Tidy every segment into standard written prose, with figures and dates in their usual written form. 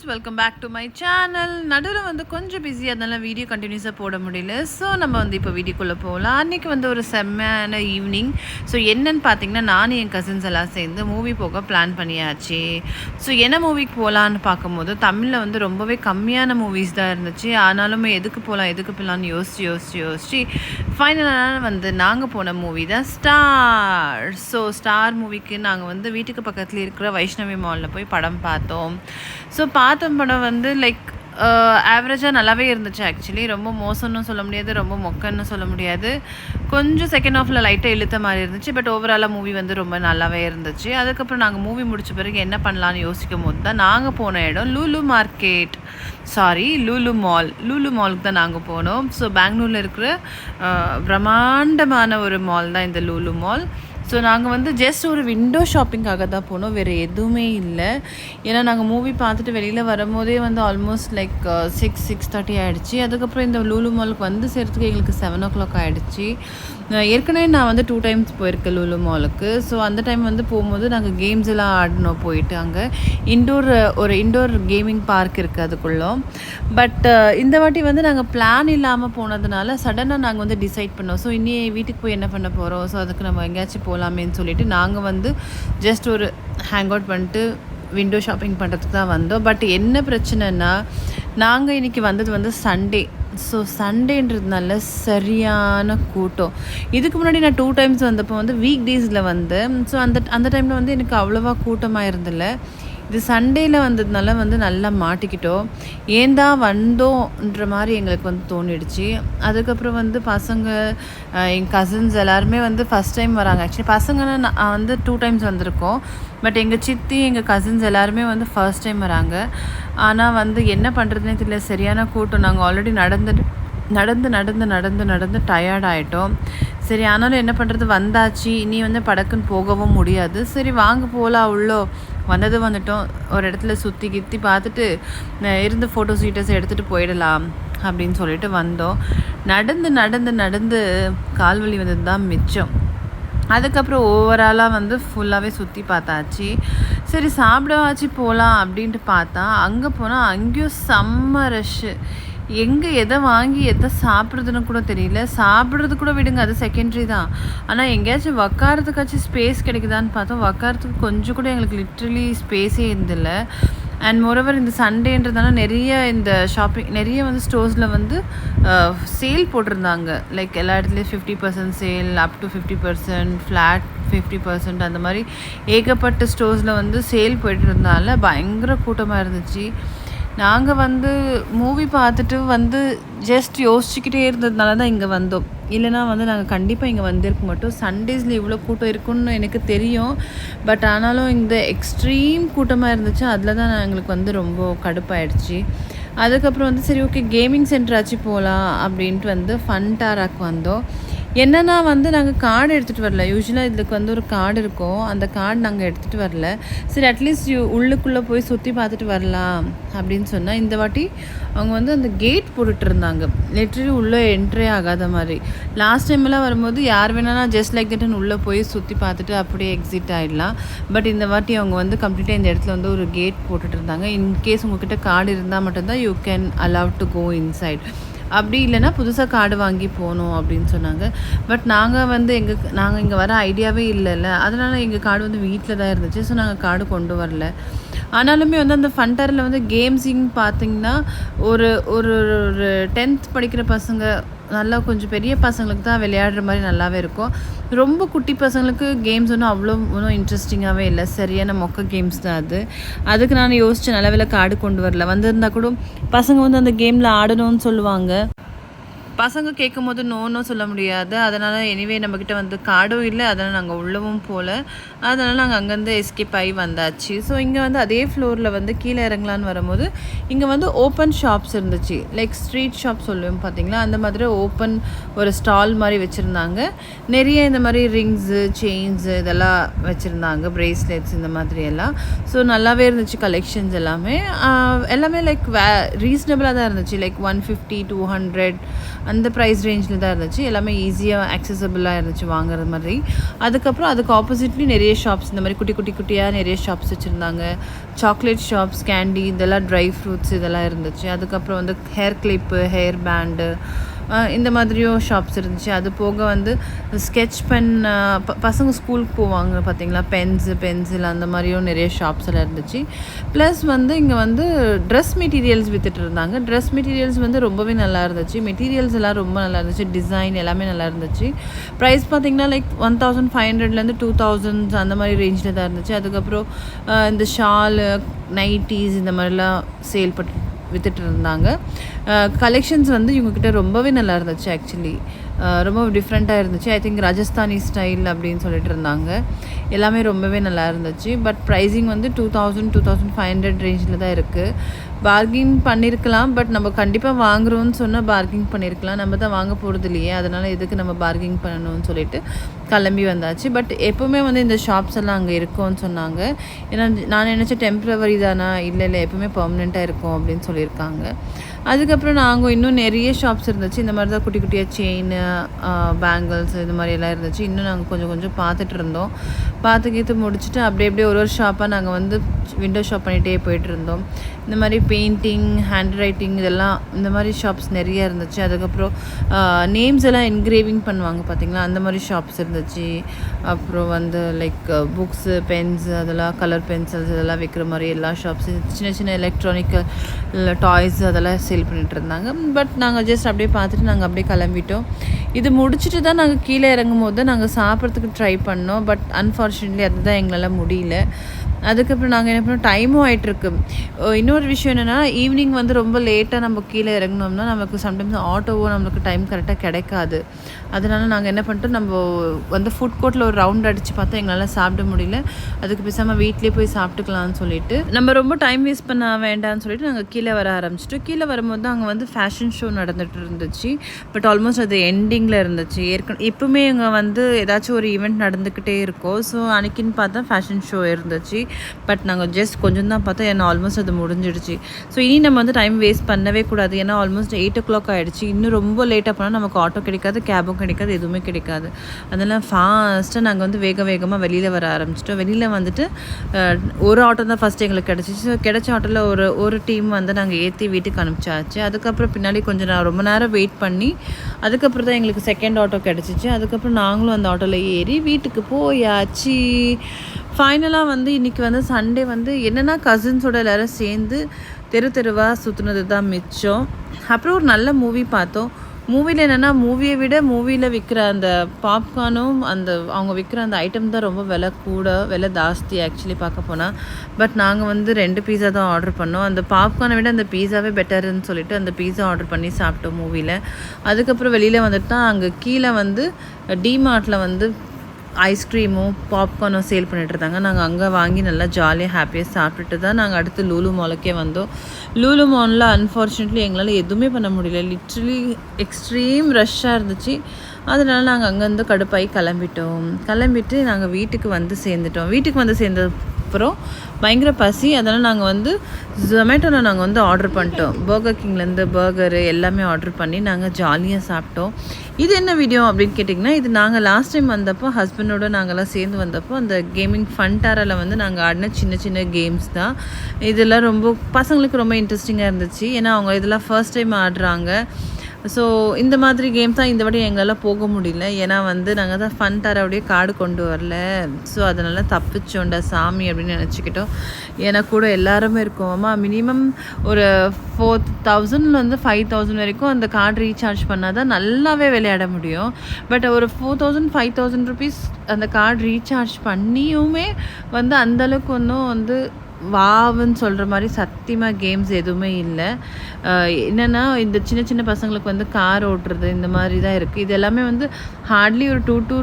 Welcome back to my channel. நடுவில் வந்து கொஞ்சம் பிஸியாக அதனால வீடியோ கண்டினியூஸாக போட முடியல. ஸோ நம்ம வந்து இப்போ வீடியோக்குள்ளே போகலாம். அன்றைக்கி வந்து ஒரு செம்மையான ஈவினிங். ஸோ என்னன்னு பார்த்தீங்கன்னா, நானும் என் கசின்ஸ் எல்லாம் சேர்ந்து மூவி போக பிளான் பண்ணியாச்சு. ஸோ என்ன மூவிக்கு போகலான்னு பார்க்கும்போது தமிழில் வந்து ரொம்பவே கம்மியான மூவிஸ் தான் இருந்துச்சு. ஆனாலுமே எதுக்கு போகலான்னு யோசிச்சு ஃபைனலாக வந்து நாங்கள் போன மூவி தான் ஸ்டார். ஸோ ஸ்டார் மூவிக்கு நாங்கள் வந்து வீட்டுக்கு பக்கத்தில் இருக்கிற வைஷ்ணவி மாலில் போய் படம் பார்த்தோம். ஸோ பார்த்த படம் வந்து லைக் ஆவரேஜாக நல்லாவே இருந்துச்சு. ஆக்சுவலி ரொம்ப மோசம்னு சொல்ல முடியாது, ரொம்ப மொக்கன்னு சொல்ல முடியாது. கொஞ்சம் செகண்ட் ஹாஃபில் லைட்டாக இழுத்த மாதிரி இருந்துச்சு. பட் ஓவராலாக மூவி வந்து ரொம்ப நல்லாவே இருந்துச்சு. அதுக்கப்புறம் நாங்கள் மூவி முடிச்ச பிறகு என்ன பண்ணலான்னு யோசிக்கும் போது தான் நாங்கள் போன இடம் லூலு மாலுக்கு தான் நாங்கள் போனோம். ஸோ பெங்களூரில் இருக்கிற பிரம்மாண்டமான ஒரு மால் தான் இந்த லூலு மால். ஸோ நாங்கள் வந்து ஜஸ்ட் ஒரு விண்டோ ஷாப்பிங்காக தான் போனோம், வேறு எதுவுமே இல்லை. ஏன்னா நாங்கள் மூவி பார்த்துட்டு வெளியில் வரும்போதே வந்து ஆல்மோஸ்ட் லைக் 6:30 ஆகிடுச்சு. அதுக்கப்புறம் இந்த லூலு மாலுக்கு வந்து சேர்த்துக்கு எங்களுக்கு 7 o'clock ஆகிடுச்சு. ஏற்கனவே நான் வந்து 2 times போயிருக்கேன் லூலு மாலுக்கு. ஸோ அந்த டைம் வந்து போகும்போது நாங்கள் கேம்ஸ் எல்லாம் ஆடினோம். போயிட்டு அங்கே இண்டோர் கேமிங் பார்க் இருக்குது அதுக்குள்ளே. பட் இந்த வாட்டி வந்து நாங்கள் பிளான் இல்லாமல் போனதுனால சடனாக நாங்கள் வந்து டிசைட் பண்ணோம். ஸோ இனி வீட்டுக்கு போய் என்ன பண்ண போகிறோம், ஸோ அதுக்கு நம்ம எங்கேயாச்சும் போகலாமேன்னு சொல்லிட்டு நாங்கள் வந்து ஜஸ்ட் ஒரு ஹேங் அவுட் பண்ணிட்டு விண்டோ ஷாப்பிங் பண்ணுறதுக்கு தான் வந்தோம். பட் என்ன பிரச்சனைனா, நாங்கள் இன்றைக்கி வந்தது வந்து சண்டே. ஸோ சண்டேன்றதுனால சரியான கூட்டம். இதுக்கு முன்னாடி நான் 2 times வந்தப்போ வந்து வீக் டேஸில் வந்தேன். ஸோ அந்த டைமில் வந்து எனக்கு அவ்வளோவா கூட்டமாக இருந்தில்ல. இது சண்டேயில் வந்ததுனால வந்து நல்லா மாட்டிக்கிட்டோம். ஏன்டா வந்தோன்ற மாதிரி எங்களுக்கு வந்து தோணிடுச்சு. அதுக்கப்புறம் வந்து பசங்க எங்கள் கசின்ஸ் எல்லாருமே வந்து ஃபஸ்ட் டைம் வராங்க. ஆக்சுவலி பசங்கன்னா நான் வந்து 2 times வந்திருக்கோம். பட் எங்கள் சித்தி எங்கள் கசின்ஸ் எல்லாருமே வந்து ஃபர்ஸ்ட் டைம் வராங்க. ஆனால் வந்து என்ன பண்ணுறதுனே தெரியல, சரியான கூட்டம். நாங்கள் ஆல்ரெடி நடந்து டயர்ட் ஆகிட்டோம். சரி, ஆனாலும் என்ன பண்ணுறது, வந்தாச்சு, இனி வந்து படக்குன்னு போகவும் முடியாது. சரி வாங்க போகலாம், வந்துட்டோம். ஒரு இடத்துல சுற்றி பார்த்துட்டு இருந்து ஃபோட்டோஸ் வீட்டர்ஸ் எடுத்துகிட்டு போயிடலாம் அப்படின்னு சொல்லிட்டு வந்தோம். நடந்து கால்வலி வந்தது தான் மிச்சம். அதுக்கப்புறம் ஓவராலாக வந்து ஃபுல்லாகவே சுற்றி பார்த்தாச்சு. சரி சாப்பிடவாச்சு போகலாம் அப்படின்ட்டு பார்த்தா அங்கே போனால் அங்கேயும் செம்ம ரஷ்ஷு. எங்கே எதை வாங்கி எதை சாப்பிட்றதுன்னு கூட தெரியல. சாப்பிட்றது கூட விடுங்க, அது செகண்டரி தான். ஆனால் எங்கேயாச்சும் உக்காரத்துக்காச்சும் ஸ்பேஸ் கிடைக்குதான்னு பார்த்தோம். உக்காரத்துக்கு கொஞ்சம் கூட எங்களுக்கு லிட்ரலி ஸ்பேஸே இருந்தில்லை. அண்ட் மோரோவர் இந்த சண்டேன்றதுனால நிறைய வந்து ஸ்டோர்ஸில் வந்து சேல் போட்டிருந்தாங்க. லைக் எல்லா இடத்துலையும் 50% சேல், அப் டு 50%, ஃப்ளாட் 50% அந்த மாதிரி ஏகப்பட்ட ஸ்டோர்ஸில் வந்து சேல் போய்ட்டு இருந்தால பயங்கர கூட்டமாக இருந்துச்சு. நாங்கள் வந்து மூவி பார்த்துட்டு வந்து ஜஸ்ட் யோசிச்சுக்கிட்டே இருந்ததுனால தான் இங்கே வந்தோம். இல்லைனா வந்து நாங்கள் கண்டிப்பாக இங்கே வந்திருக்க மாட்டோம். சண்டேஸில் இவ்வளோ கூட்டம் இருக்குன்னு எனக்கு தெரியும். பட் ஆனாலும் இந்த எக்ஸ்ட்ரீம் கூட்டமாக இருந்துச்சு. அதில் தான் எங்களுக்கு வந்து ரொம்ப கடுப்பாயிடுச்சு. அதுக்கப்புறம் வந்து சரி ஓகே கேமிங் சென்டராச்சு போகலாம் அப்படின்ட்டு வந்து ஃபன்டாராக்கு வந்தோம். என்னென்னா வந்து நாங்கள் கார்டு எடுத்துகிட்டு வரல. யூஸ்வலாக இதுக்கு வந்து ஒரு கார்டு இருக்கும், அந்த கார்டு நாங்கள் எடுத்துகிட்டு வரல. சரி அட்லீஸ்ட் உள்ளுக்குள்ளே போய் சுற்றி பார்த்துட்டு வரலாம் அப்படின்னு சொன்னால் இந்த வாட்டி அவங்க வந்து அந்த கேட் போட்டுட்டு இருந்தாங்க. லிட்ரலி உள்ளே என்ட்ரே ஆகாத மாதிரி. லாஸ்ட் டைம்லாம் வரும்போது யார் வேணாலும் ஜஸ்ட் லைக் தட்னு உள்ளே போய் சுற்றி பார்த்துட்டு அப்படியே எக்ஸிட் ஆகிடலாம். பட் இந்த வாட்டி அவங்க வந்து கம்ப்ளீட்டாக இந்த இடத்துல வந்து ஒரு கேட் போட்டுட்டு இருந்தாங்க. இன்கேஸ் உங்ககிட்ட கார்டு இருந்தால் மட்டும்தான் you can allow to go inside. அப்படி இல்லைன்னா புதுசாக கார்டு வாங்கி போகணும் அப்படின்னு சொன்னாங்க. பட் நாங்கள் இங்கே வர ஐடியாவே இல்லைல்ல, அதனால் எங்கள் கார்டு வந்து வீட்டில் தான் இருந்துச்சு. ஸோ நாங்கள் கார்டு கொண்டு வரல. ஆனாலுமே வந்து அந்த ஃபன்டாரில் வந்து கேம்ஸிங் பார்த்திங்கன்னா ஒரு ஒரு 10th படிக்கிற பசங்க, நல்லா கொஞ்சம் பெரிய பசங்களுக்கு தான் விளையாடுற மாதிரி நல்லாவே இருக்கும். ரொம்ப குட்டி பசங்களுக்கு கேம்ஸ் ஒன்றும் இன்ட்ரெஸ்டிங்காகவே இல்லை. சரியான மொக்க கேம்ஸ் தான் அதுக்கு நான் யோசித்தேன், நல்ல கார்டு கொண்டு வரல. வந்திருந்தால் கூட பசங்க வந்து அந்த கேமில் ஆடணும்னு சொல்லுவாங்க. பசங்க கேட்கும் போது நோன்னு சொல்ல முடியாது. அதனால் எனிவே நம்மக்கிட்ட வந்து கார்டும் இல்லை, அதனால் நாங்கள் உள்ளவும் போகல. அதனால் நாங்கள் அங்கேருந்து எஸ்கேப் ஆகி வந்தாச்சு. ஸோ இங்கே வந்து அதே ஃப்ளோரில் வந்து கீழே இறங்கலான்னு வரும்போது இங்கே வந்து ஓப்பன் ஷாப்ஸ் இருந்துச்சு. லைக் ஸ்ட்ரீட் ஷாப் சொல்லுவோம் பார்த்தீங்களா, அந்த மாதிரி ஓப்பன் ஒரு ஸ்டால் மாதிரி வச்சுருந்தாங்க. நிறைய இந்த மாதிரி ரிங்ஸு, செயின்ஸு இதெல்லாம் வச்சுருந்தாங்க, ப்ரேஸ்லெட்ஸ் இந்த மாதிரி எல்லாம். ஸோ நல்லாவே இருந்துச்சு கலெக்ஷன்ஸ் எல்லாமே லைக் ரீசனபிளாக தான் இருந்துச்சு. லைக் 150, 200 அந்த ப்ரைஸ் ரேஞ்சில் தான் இருந்துச்சு. எல்லாமே ஈஸியாக ஆக்சஸபிளாக இருந்துச்சு வாங்குறது மாதிரி. அதுக்கப்புறம் அதுக்கு ஆப்போசிட்லி நிறைய ஷாப்ஸ் இந்த மாதிரி குட்டி குட்டி குட்டியாக நிறைய ஷாப்ஸ் வச்சுருந்தாங்க. சாக்லேட் ஷாப்ஸ், கேண்டி, இதெல்லாம் ட்ரை ஃப்ரூட்ஸ் இதெல்லாம் இருந்துச்சு. அதுக்கப்புறம் வந்து ஹேர் கிளிப்பு, ஹேர் பேண்டு இந்த மாதிரியும் ஷாப்ஸ் இருந்துச்சு. அது போக வந்து ஸ்கெட்ச் பென், பசங்க ஸ்கூலுக்கு போவாங்க பார்த்தீங்களா, பென்சில் அந்த மாதிரியும் நிறைய ஷாப்ஸ் எல்லாம் இருந்துச்சு. ப்ளஸ் வந்து இங்கே வந்து ட்ரெஸ் மெட்டீரியல்ஸ் விற்றுட்டு இருந்தாங்க. ட்ரெஸ் மெட்டீரியல்ஸ் வந்து ரொம்பவே நல்லா இருந்துச்சு. மெட்டீரியல்ஸ் எல்லாம் ரொம்ப நல்லா இருந்துச்சு. டிசைன் எல்லாமே நல்லா இருந்துச்சு. ப்ரைஸ் பார்த்திங்கன்னா லைக் 1500லேருந்து 2000 அந்த மாதிரி ரேஞ்சில் தான் இருந்துச்சு. அதுக்கப்புறம் இந்த ஷாலு, நைட்டீஸ் இந்த மாதிரிலாம் சேல் வித்துட்டு இருந்தாங்க. கலெக்ஷன்ஸ் வந்து இவங்கக்கிட்ட ரொம்பவே நல்லா இருந்துச்சு. ஆக்சுவலி ரொம்ப டிஃப்ரெண்ட்டாக இருந்துச்சு. ஐ திங்க் ராஜஸ்தானி ஸ்டைல் அப்படின்னு சொல்லிட்டு இருந்தாங்க. எல்லாமே ரொம்பவே நல்லா இருந்துச்சு. பட் ப்ரைஸிங் வந்து 2500 ரேஞ்சில் தான் இருக்குது. பார்கின் பண்ணியிருக்கலாம். பட் நம்ம கண்டிப்பாக வாங்குகிறோன்னு சொன்னால் பார்கின் பண்ணியிருக்கலாம். நம்ம தான் வாங்க போகிறது இல்லையே, அதனால் எதுக்கு நம்ம பார்கின் பண்ணணும்னு சொல்லிட்டு கிளம்பி வந்தாச்சு. பட் எப்போவுமே வந்து இந்த ஷாப்ஸ் எல்லாம் அங்கே இருக்கும்னு சொன்னாங்க. ஏன்னா நான் நினச்சேன் டெம்ப்ரவரி தானா, இல்லை எப்போவுமே பர்மனெண்ட்டாக இருக்கும் அப்படின்னு சொல்லியிருக்காங்க. அதுக்கப்புறம் நாங்கள் இன்னும் நிறைய ஷாப்ஸ் இருந்துச்சு. இந்த மாதிரி தான் குட்டி குட்டியாக செயின், பேங்கிள்ஸ் இது மாதிரி எல்லாம் இருந்துச்சு. இன்னும் நாங்கள் கொஞ்சம் கொஞ்சம் பார்த்துட்டு இருந்தோம். பார்த்து முடிச்சுட்டு அப்படியே ஒரு ஷாப்பாக நாங்கள் வந்து விண்டோ ஷாப் பண்ணிகிட்டே போயிட்டு இருந்தோம். இந்த மாதிரி பெயிண்டிங், ஹேண்ட் ரைட்டிங் இதெல்லாம் இந்த மாதிரி ஷாப்ஸ் நிறைய இருந்துச்சு. அதுக்கப்புறம் நேம்ஸ் எல்லாம் என்கிரேவிங் பண்ணுவாங்க பார்த்தீங்களா, அந்த மாதிரி ஷாப்ஸ் இருந்துச்சு. அப்புறம் வந்து லைக் புக்ஸு, பென்ஸ், அதெல்லாம் கலர் பென்சில்ஸ் இதெல்லாம் விற்கிற மாதிரி எல்லா ஷாப்ஸு, சின்ன சின்ன எலக்ட்ரானிக்கல் டாய்ஸ் அதெல்லாம் சேல் பண்ணிகிட்டு இருந்தாங்க. பட் நாங்கள் ஜஸ்ட் அப்படியே பார்த்துட்டு நாங்கள் அப்படியே கிளம்பிட்டோம். இது முடிச்சுட்டு தான் நாங்கள் கீழே இறங்கும் போது நாங்கள் சாப்பிட்றதுக்கு ட்ரை பண்ணோம். பட் அன்ஃபார்ச்சுனேட்லி அதுதான் எங்களால் முடியல. அதுக்கப்புறம் நாங்கள் என்ன பண்ணோம், டைமும் ஆகிட்டுருக்கு. இன்னொரு விஷயம் என்னென்னா, ஈவினிங் வந்து ரொம்ப லேட்டாக நம்ம கீழே இறங்கினோம்னா நமக்கு சம்டைம்ஸ் ஆட்டோவோ நம்மளுக்கு டைம் கரெக்டாக கிடைக்காது. அதனால் நாங்கள் என்ன பண்ணிட்டோம், நம்ம வந்து ஃபுட் கோர்ட்டில் ஒரு ரவுண்ட் அடித்து பார்த்தா எங்களால் சாப்பிட முடியல. அதுக்கு பேசாமல் வீட்லேயே போய் சாப்பிட்டுக்கலாம்னு சொல்லிட்டு நம்ம ரொம்ப டைம் வேஸ்ட் பண்ண வேண்டாம்னு சொல்லிட்டு நாங்கள் கீழே வர ஆரம்பிச்சிட்டோம். கீழே வரும்போது தான் அங்கே வந்து ஃபேஷன் ஷோ நடந்துகிட்டு இருந்துச்சு. பட் ஆல்மோஸ்ட் அது எண்டிங்கில் இருந்துச்சு. எப்பவுமே இங்கே வந்து ஏதாச்சும் ஒரு ஈவெண்ட் நடந்துக்கிட்டே இருக்கும். ஸோ அன்றைக்கின்னு பார்த்தா ஃபேஷன் ஷோ இருந்துச்சு. பட் நாங்கள் ஜஸ்ட் கொஞ்சம் தான் பார்த்தோம். ஏன்னா ஆல்மோஸ்ட் அது முடிஞ்சிடுச்சு. ஸோ இனி நம்ம வந்து டைம் வேஸ்ட் பண்ணவே கூடாது. ஏன்னா ஆல்மோஸ்ட் 8 o'clock ஆகிடுச்சு. இன்னும் ரொம்ப லேட்டாக போனால் நமக்கு ஆட்டோ கிடைக்காது, கேபும் கிடைக்காது, எதுவுமே கிடைக்காது. அதெல்லாம் ஃபாஸ்ட்டாக நாங்கள் வந்து வேகமாக வெளியில் வர ஆரம்பிச்சிட்டோம். வெளியில் வந்துட்டு ஒரு ஆட்டோ தான் ஃபஸ்ட்டு எங்களுக்கு கிடச்சிச்சு. ஸோ கிடைச்ச ஆட்டோவில் ஒரு டீம் வந்து நாங்கள் ஏற்றி வீட்டுக்கு அனுப்பிச்சாச்சு. அதுக்கப்புறம் பின்னாடி ரொம்ப நேரம் வெயிட் பண்ணி அதுக்கப்புறம் தான் எங்களுக்கு செகண்ட் ஆட்டோ கிடச்சிச்சு. அதுக்கப்புறம் நாங்களும் அந்த ஆட்டோவில் ஏறி வீட்டுக்கு போயாச்சு. ஃபைனலாக வந்து இன்றைக்கி வந்து சண்டே வந்து என்னென்னா கசின்ஸோட எல்லோரும் சேர்ந்து தெருவாக சுற்றுனது தான் மிச்சம். அப்புறம் ஒரு நல்ல மூவி பார்த்தோம். மூவியில் என்னென்னா, மூவியை விட மூவியில் விற்கிற அந்த பாப்கார்னும் அவங்க விற்கிற அந்த ஐட்டம் தான் ரொம்ப விலை ஜாஸ்தி ஆக்சுவலி பார்க்க போனால். பட் நாங்கள் வந்து 2 பீஸா தான் ஆர்டர் பண்ணோம். அந்த பாப்கார்னை விட அந்த பீஸாவே பெட்டர்னு சொல்லிட்டு அந்த பீஸா ஆர்டர் பண்ணி சாப்பிட்டோம் மூவியில். அதுக்கப்புறம் வெளியில் வந்துட்டு தான் அங்கே கீழே வந்து டிமார்ட்டில் வந்து ஐஸ்கிரீமும் பாப்கார்னும் சேல் பண்ணிட்டு இருந்தாங்க. நாங்கள் அங்கே வாங்கி நல்லா ஜாலியாக ஹாப்பியாக சாப்பிட்டுட்டு தான் நாங்கள் அடுத்து லூலு மாலுக்கே வந்தோம். லூலு மாலில் அன்ஃபார்ச்சுனேட்லி எங்களால் எதுவுமே பண்ண முடியல. லிட்ரலி எக்ஸ்ட்ரீம் ரஷ்ஷாக இருந்துச்சு. அதனால் நாங்கள் அங்கேருந்து கடுப்பாகி கிளம்பிட்டு நாங்கள் வீட்டுக்கு வந்து சேர்ந்துட்டோம். அப்புறம் பயங்கர பசி. அதனால் நாங்கள் வந்து ஜொமேட்டோவில் நாங்கள் வந்து ஆர்டர் பண்ணிட்டோம். பர்கர் கிங்லேருந்து பர்கரு எல்லாமே ஆர்டர் பண்ணி நாங்கள் ஜாலியாக சாப்பிட்டோம். இது என்ன வீடியோ அப்படின்னு கேட்டிங்கன்னா, இது நாங்கள் லாஸ்ட் டைம் வந்தப்போ ஹஸ்பண்டோடு நாங்கள்லாம் சேர்ந்து வந்தப்போ அந்த கேமிங் ஃபன்டாரில் வந்து நாங்கள் ஆடின சின்ன கேம்ஸ் தான். இதெல்லாம் பசங்களுக்கு ரொம்ப இன்ட்ரெஸ்டிங்காக இருந்துச்சு. ஏன்னா அவங்க இதெல்லாம் ஃபர்ஸ்ட் டைம் ஆடுறாங்க. ஸோ இந்த மாதிரி கேம்ஸ் தான் இந்த வாட்டி எங்களால் போக முடியல. ஏன்னா வந்து நாங்கள் தான் ஃபன்டாரோடைய கார்டு கொண்டு வரல. ஸோ அதனால் தப்பிச்சோண்டா சாமி அப்படின்னு நினச்சிக்கிட்டோம். ஏன்னா கூட எல்லாருமே இருக்கோமா, மினிமம் ஒரு 4000 5000 வரைக்கும் அந்த கார்டு ரீசார்ஜ் பண்ணால் தான் நல்லாவே விளையாட முடியும். பட் ஒரு 4000-5000 ருபீஸ் அந்த கார்டு ரீசார்ஜ் பண்ணியுமே வந்து அந்தளவுக்கு ஒன்றும் வந்து வாவுன்னு சொல்கிற மாதிரி சத்தியமாக கேம்ஸ் எதுவுமே இல்லை. என்னென்னா இந்த சின்ன பசங்களுக்கு வந்து கார் ஓட்டுறது இந்த மாதிரி தான் இருக்குது. இது எல்லாமே வந்து ஹார்ட்லி ஒரு 2 to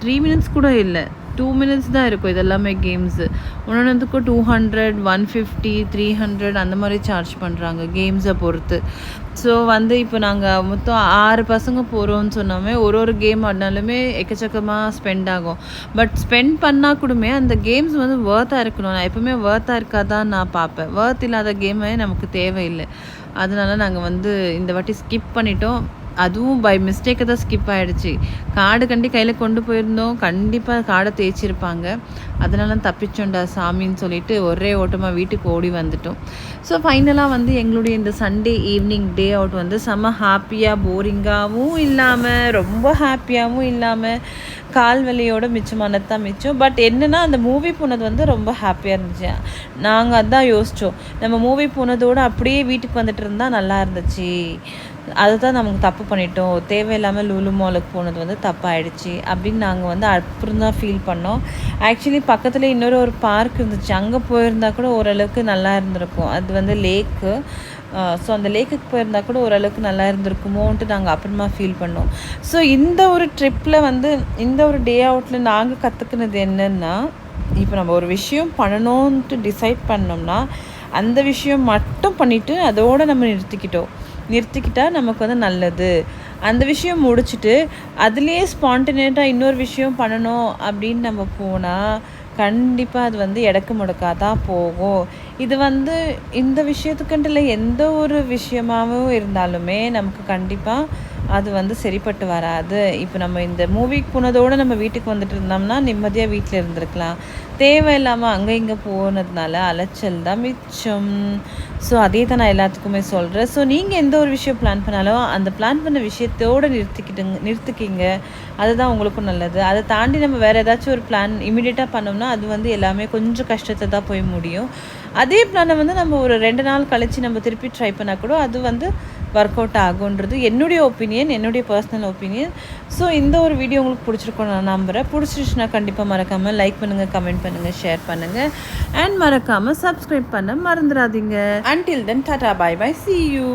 3 மினிட்ஸ் கூட இல்லை, 2 minutes தான் இருக்கும். இது எல்லாமே கேம்ஸு. ஒன்றுக்கும் 200, 150, 300 அந்த மாதிரி சார்ஜ் பண்ணுறாங்க கேம்ஸை பொறுத்து. ஸோ வந்து இப்போ நாங்கள் மொத்தம் 6 பசங்க போகிறோம்னு சொன்னோமே, ஒரு கேம் ஆடினாலுமே எக்கச்சக்கமாக ஸ்பெண்ட் ஆகும். பட் ஸ்பெண்ட் பண்ணால் கூடமே அந்த கேம்ஸ் வந்து வேர்த்தாக இருக்கணும். நான் எப்போவுமே வேர்த்தாக இருக்காதான் நான் பார்ப்பேன். வேர்த் இல்லாத கேமே நமக்கு தேவையில்லை. அதனால நாங்கள் வந்து இந்த வாட்டி ஸ்கிப் பண்ணிட்டோம். அதுவும் பை மிஸ்டேக்கு தான் ஸ்கிப் ஆகிடுச்சு. கார்டு கையில் கொண்டு போயிருந்தோம். கண்டிப்பாக கார்டை தேய்ச்சிருப்பாங்க. அதனால தப்பிச்சோண்டா சாமின்னு சொல்லிட்டு ஒரே ஓட்டமாக வீட்டுக்கு ஓடி வந்துட்டோம். ஸோ ஃபைனலாக வந்து எங்களுடைய இந்த சண்டே ஈவினிங் டே அவுட் வந்து செம்ம ஹாப்பியாக, போரிங்காகவும் இல்லாமல், ரொம்ப ஹாப்பியாகவும் இல்லாமல், கால் வலியோட மிச்சமானது தான் மிச்சம். பட் என்னென்னா அந்த மூவி போனது வந்து ரொம்ப ஹாப்பியாக இருந்துச்சு. நாங்கள் அதான் யோசித்தோம், நம்ம மூவி போனதோடு அப்படியே வீட்டுக்கு வந்துட்டு இருந்தால் நல்லா இருந்துச்சு. அதுதான் நமக்கு தப்பு பண்ணிட்டோம். தேவையில்லாமல் லூலு மாலுக்கு போனது வந்து தப்பாயிடுச்சு அப்படின்னு நாங்கள் வந்து அப்புறம் தான் ஃபீல் பண்ணோம். ஆக்சுவலி பக்கத்தில் இன்னொரு ஒரு பார்க் இருந்துச்சு. அங்கே போயிருந்தா கூட ஓரளவுக்கு நல்லா இருந்திருக்கும். அது வந்து லேக்கு. ஸோ அந்த லேக்குக்கு போயிருந்தா கூட ஓரளவுக்கு நல்லா இருந்திருக்குமோன்ட்டு நாங்கள் அப்புறமா ஃபீல் பண்ணோம். ஸோ இந்த ஒரு ட்ரிப்பில் வந்து இந்த ஒரு டே அவுட்டில் நாங்கள் கற்றுக்கினது என்னென்னா, இப்போ நம்ம ஒரு விஷயம் பண்ணணுன்ட்டு டிசைட் பண்ணோம்னா அந்த விஷயம் மட்டும் பண்ணிவிட்டு அதோடு நம்ம நிறுத்திக்கிட்டால் நமக்கு வந்து நல்லது. அந்த விஷயம் முடிச்சுட்டு அதுலேயே ஸ்பான்டினேட்டாக இன்னொரு விஷயம் பண்ணணும் அப்படின்னு நம்ம போனால் கண்டிப்பாக அது வந்து எடக்கு முடக்காக தான் போகும். இது வந்து இந்த விஷயத்துக்குன்ட்டு இல்லை, எந்த ஒரு விஷயமாகவும் இருந்தாலுமே நமக்கு கண்டிப்பாக அது வந்து சரிப்பட்டு வராது. இப்போ நம்ம இந்த மூவிக்கு போனதோடு நம்ம வீட்டுக்கு வந்துட்டு இருந்தோம்னா நிம்மதியாக வீட்டில் இருந்திருக்கலாம். தேவையில்லாமல் அங்கே இங்கே போனதுனால அலைச்சல் தான் மிச்சம். ஸோ அதே தான் நான் எல்லாத்துக்குமே சொல்கிறேன். ஸோ நீங்கள் எந்த ஒரு விஷயம் பிளான் பண்ணாலும் அந்த பிளான் பண்ண விஷயத்தோடு நிறுத்திக்கிங்க. அதுதான் உங்களுக்கும் நல்லது. அதை தாண்டி நம்ம வேறு ஏதாச்சும் ஒரு பிளான் இமீடியட்டாக பண்ணோம்னா அது வந்து எல்லாமே கொஞ்சம் கஷ்டத்தை தான் போய் முடியும். அதே பிளானை வந்து நம்ம ஒரு 2 நாள் கழித்து நம்ம திருப்பி ட்ரை பண்ணால் கூட அது வந்து ஒர்க் அவுட் ஆகுன்றது என்னுடைய ஒப்பீனியன், என்னுடைய பர்சனல் ஒப்பீனியன். ஸோ இந்த ஒரு வீடியோ உங்களுக்கு பிடிச்சிருக்கோம் நான் நம்புகிறேன். பிடிச்சிருச்சுன்னா கண்டிப்பாக மறக்காமல் லைக் பண்ணுங்கள், கமெண்ட் பண்ணுங்கள், ஷேர் பண்ணுங்கள் அண்ட் மறக்காமல் சப்ஸ்கிரைப் பண்ண மறந்துடாதீங்க. Until then, tata, bye bye, see you.